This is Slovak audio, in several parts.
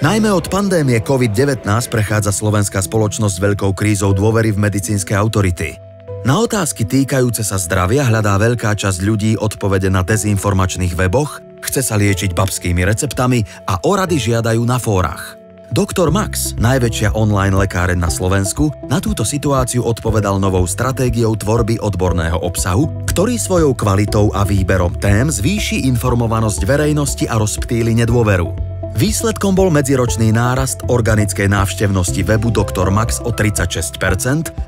Najmä od pandémie COVID-19 prechádza slovenská spoločnosť veľkou krízou dôvery v medicínske autority. Na otázky týkajúce sa zdravia hľadá veľká časť ľudí odpovede na dezinformačných weboch, chce sa liečiť babskými receptami a o rady žiadajú na fórach. Doktor Max, najväčšia online lekáreň na Slovensku, na túto situáciu odpovedal novou stratégiou tvorby odborného obsahu, ktorý svojou kvalitou a výberom tém zvýši informovanosť verejnosti a rozptýli nedôveru. Výsledkom bol medziročný nárast organickej návštevnosti webu Dr. Max o 36%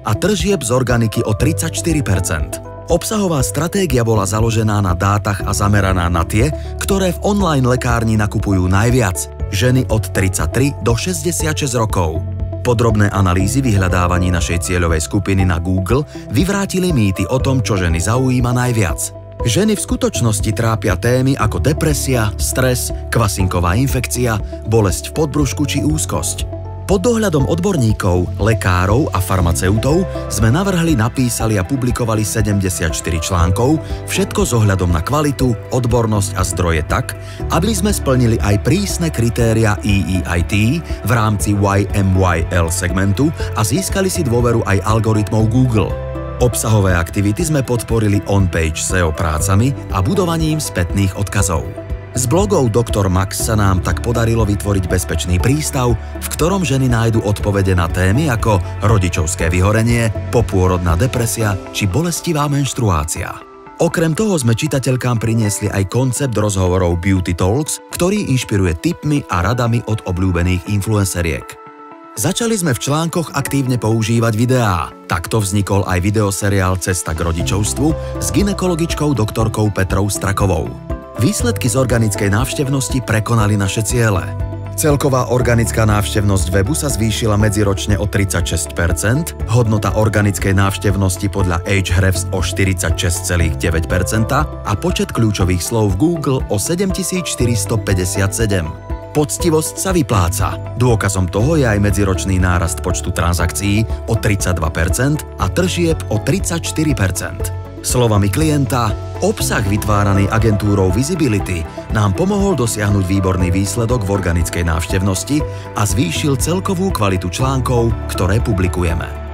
a tržieb z organiky o 34%. Obsahová stratégia bola založená na dátach a zameraná na tie, ktoré v online lekárni nakupujú najviac, ženy od 33 do 66 rokov. Podrobné analýzy vyhľadávaní našej cieľovej skupiny na Google vyvrátili mýty o tom, čo ženy zaujíma najviac. Ženy v skutočnosti trápia témy ako depresia, stres, kvasinková infekcia, bolesť v podbrušku či úzkosť. Pod dohľadom odborníkov, lekárov a farmaceutov sme navrhli, napísali a publikovali 74 článkov, všetko s ohľadom na kvalitu, odbornosť a zdroje tak, aby sme splnili aj prísne kritéria EEIT v rámci YMYL segmentu a získali si dôveru aj algoritmov Google. Obsahové aktivity sme podporili on-page SEO prácami a budovaním spätných odkazov. Z blogov Dr. Max sa nám tak podarilo vytvoriť bezpečný prístav, v ktorom ženy nájdu odpovede na témy ako rodičovské vyhorenie, popôrodná depresia či bolestivá menštruácia. Okrem toho sme čitateľkám priniesli aj koncept rozhovorov Beauty Talks, ktorý inšpiruje tipmi a radami od obľúbených influenceriek. Začali sme v článkoch aktívne používať videá. Takto vznikol aj videoseriál Cesta k rodičovstvu s gynekologičkou doktorkou Petrou Strakovou. Výsledky z organickej návštevnosti prekonali naše ciele. Celková organická návštevnosť webu sa zvýšila medziročne o 36%, hodnota organickej návštevnosti podľa Ahrefs o 46,9% a počet kľúčových slov v Google o 7457. Poctivosť sa vypláca. Dôkazom toho je aj medziročný nárast počtu transakcií o 32% a tržieb o 34%. Slovami klienta, obsah vytváraný agentúrou Visibility nám pomohol dosiahnuť výborný výsledok v organickej návštevnosti a zvýšil celkovú kvalitu článkov, ktoré publikujeme.